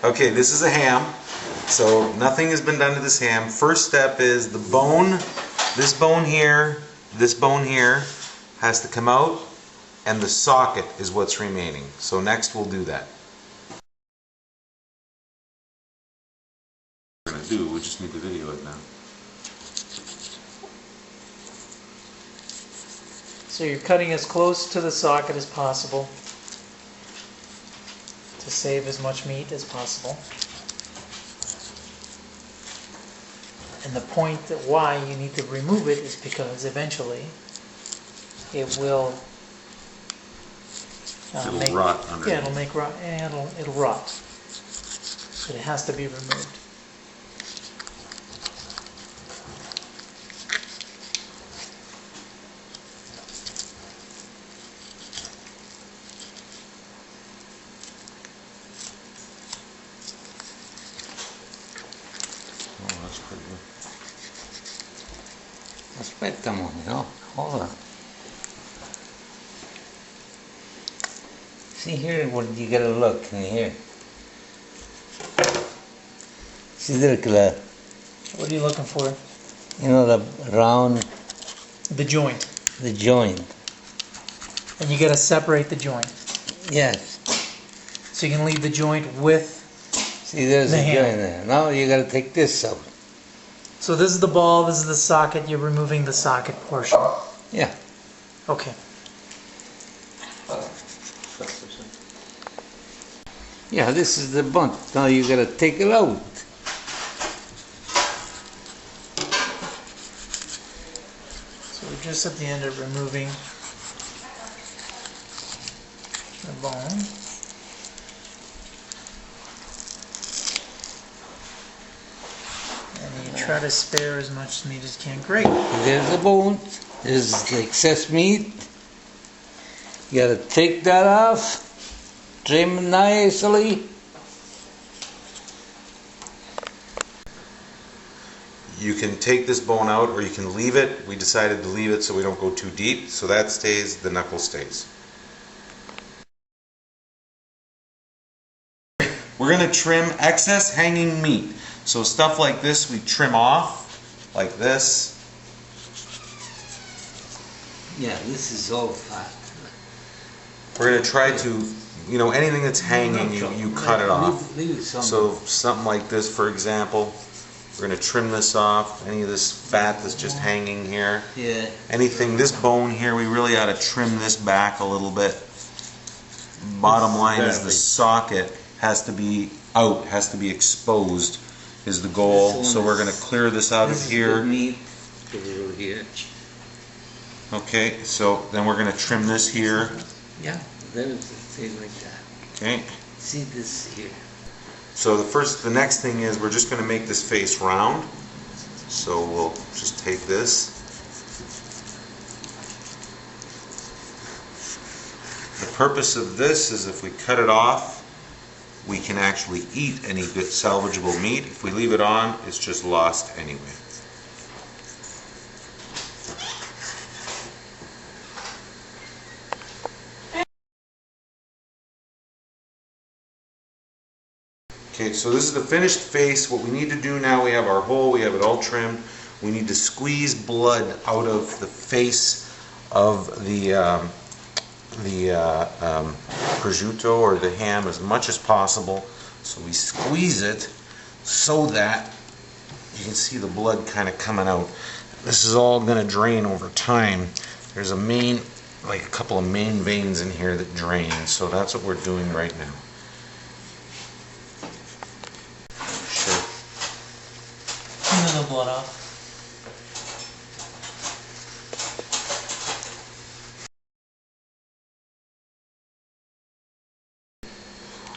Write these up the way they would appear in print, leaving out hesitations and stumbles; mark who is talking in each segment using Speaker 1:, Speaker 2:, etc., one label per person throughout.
Speaker 1: Okay, this is a ham. So nothing has been done to this ham. First step is the bone, this bone here has to come out, and the socket is what's remaining. So next we'll do that. What we're going to do, we just need to video it now.
Speaker 2: So you're cutting as close to the socket as possible to save as much meat as possible. And the point that why you need to remove it is because eventually it will
Speaker 1: It'll rot underneath.
Speaker 2: Yeah, it'll make rot, and it'll rot. But it has to be removed.
Speaker 1: Oh, that's pretty good.
Speaker 3: Aspetta un momento, hold on. See here, what you gotta look in here. See there,
Speaker 2: What are you looking for?
Speaker 3: you know, the round,
Speaker 2: The joint.
Speaker 3: the joint.
Speaker 2: And you gotta separate the joint.
Speaker 3: Yes.
Speaker 2: So you can leave the joint with.
Speaker 3: See, there's
Speaker 2: The
Speaker 3: a
Speaker 2: ham.
Speaker 3: joint there. Now you gotta take this out.
Speaker 2: So this is the ball, this is the socket, you're removing the socket portion.
Speaker 3: Yeah.
Speaker 2: Okay.
Speaker 3: Yeah, this is the bunt. Now you gotta take it out.
Speaker 2: So we're just at the end of removing the bone. And you try to spare as much meat as you can. Great.
Speaker 3: There's the bone. There's the excess meat. You gotta take that off. Trim nicely.
Speaker 1: You can take this bone out or you can leave it. We decided to leave it so we don't go too deep. So that stays, the knuckle stays. We're going to trim excess hanging meat. So stuff like this we trim off, like this.
Speaker 3: Yeah, this is all fat.
Speaker 1: We're going to try to, you know, anything that's hanging, you cut it off.
Speaker 3: Leave some.
Speaker 1: So something like this, for example, we're going to trim this off. Any of this fat that's just hanging here.
Speaker 3: Yeah.
Speaker 1: Anything, this bone here, we really ought to trim this back a little bit. Bottom line is the socket has to be out, has to be exposed is the goal. So we're going to clear this out of here.
Speaker 3: Meat over here.
Speaker 1: Okay, so then we're going to trim this here.
Speaker 3: Yeah, there it stays like that.
Speaker 1: Okay.
Speaker 3: See this here.
Speaker 1: So the next thing is we're just going to make this face round. So we'll just take this. The purpose of this is if we cut it off, we can actually eat any good salvageable meat. If we leave it on, it's just lost anyway. Okay, so this is the finished face. What we need to do now, we have our hole, we have it all trimmed. We need to squeeze blood out of the face of the prosciutto or the ham as much as possible. So we squeeze it so that you can see the blood kind of coming out. This is all going to drain over time. There's like a couple of main veins in here that drain. So that's what we're doing right now. Sure.
Speaker 2: Clean the blood off.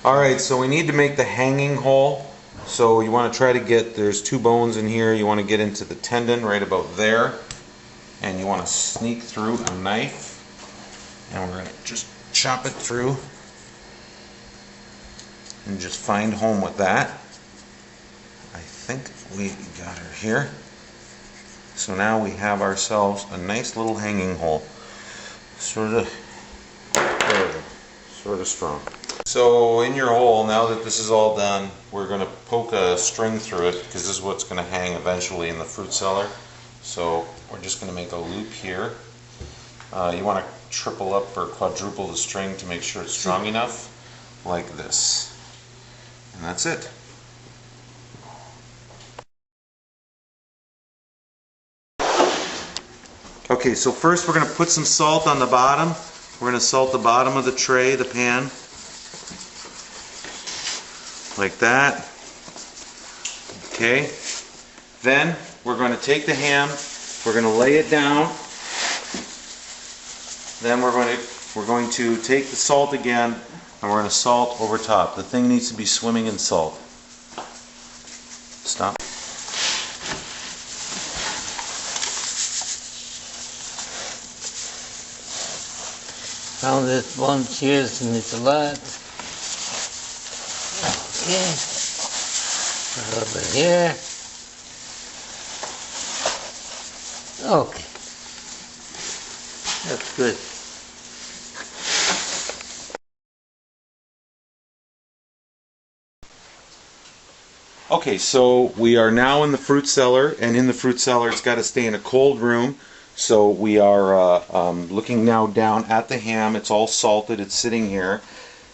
Speaker 1: Alright, so we need to make the hanging hole. So you want to try to get, there's two bones in here, you want to get into the tendon right about there. And you want to sneak through a knife. And we're going to just chop it through. And just find home with that. I think we got her here. So now we have ourselves a nice little hanging hole. Sort of strong. So in your hole, now that this is all done, we're going to poke a string through it because this is what's going to hang eventually in the fruit cellar. So we're just going to make a loop here. You want to triple up or quadruple the string to make sure it's strong enough, like this. And that's it. Okay, so first we're going to put some salt on the bottom. We're going to salt the bottom of the tray, the pan, like that. Okay. Then we're going to take the ham, we're going to lay it down. Then we're going to take the salt again and we're going to salt over top. The thing needs to be swimming in salt. Stop.
Speaker 3: Found this one, cheers, and it's a lot. Okay. Over here. Okay. That's good.
Speaker 1: Okay, so we are now in the fruit cellar, and in the fruit cellar it's got to stay in a cold room. So we are looking now down at the ham. It's all salted, it's sitting here.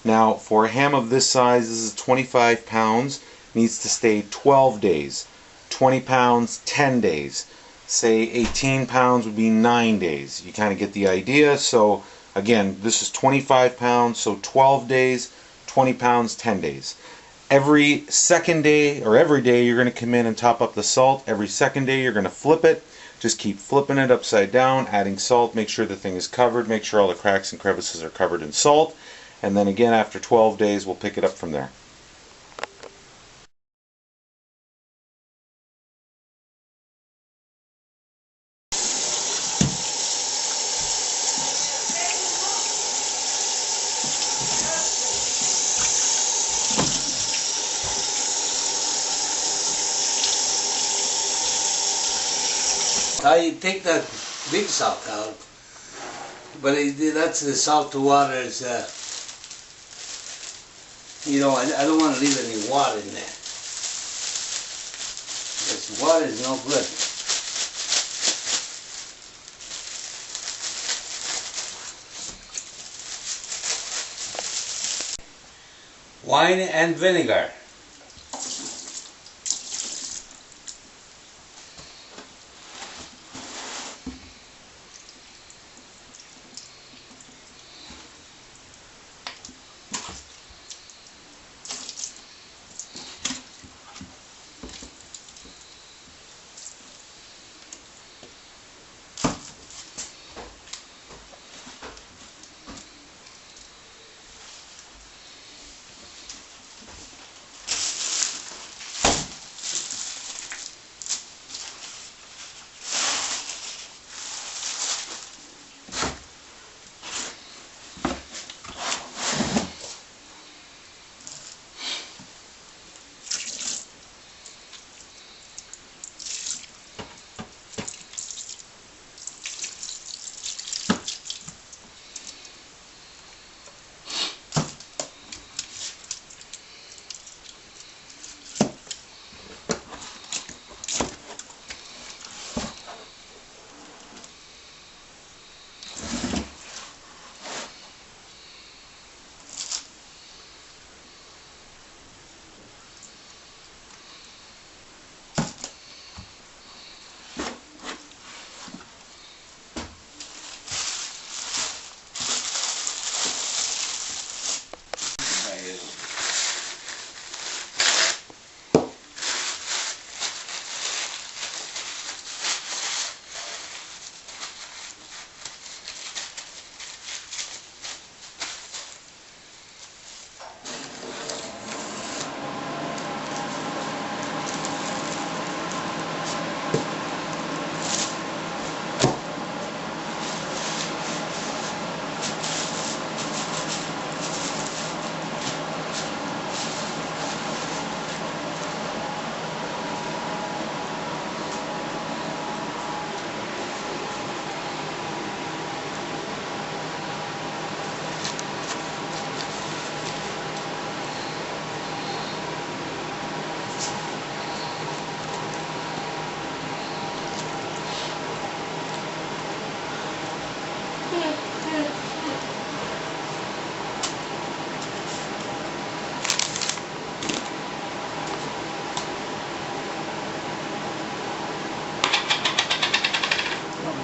Speaker 1: Now for a ham of this size, this is 25 pounds, needs to stay 12 days. 20 pounds, 10 days. Say 18 pounds would be 9 days. You kind of get the idea. So again, this is 25 pounds, so 12 days, 20 pounds, 10 days. Every second day or every day you're going to come in and top up the salt. Every second day you're going to flip it. Just keep flipping it upside down, adding salt, make sure the thing is covered, make sure all the cracks and crevices are covered in salt, and then again after 12 days we'll pick it up from there.
Speaker 3: I take that big salt out, but that's the salt to water is, you know, I don't want to leave any water in there. Because water is no good. Wine and vinegar.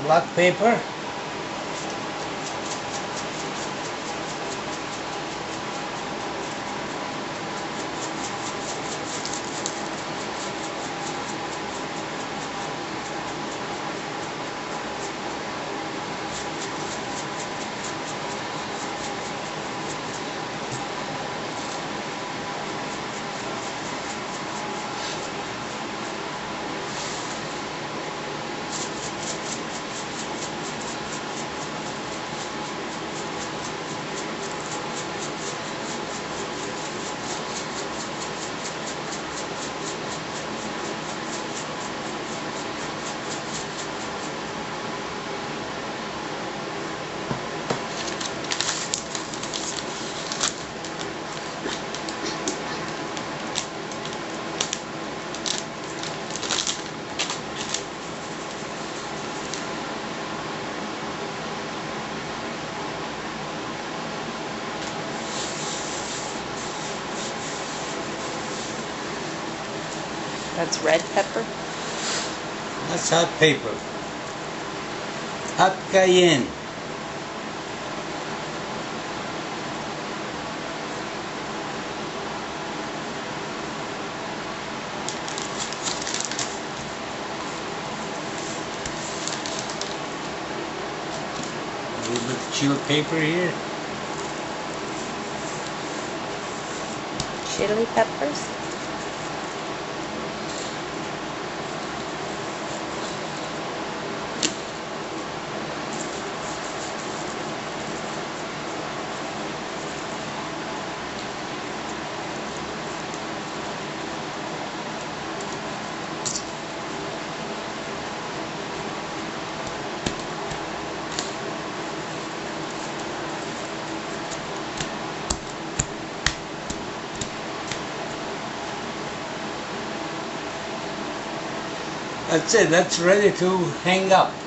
Speaker 3: black paper.
Speaker 4: That's red pepper.
Speaker 3: That's hot paper. Hot cayenne. A little bit of chili paper here.
Speaker 4: Chili peppers.
Speaker 3: That's it, that's ready to hang up.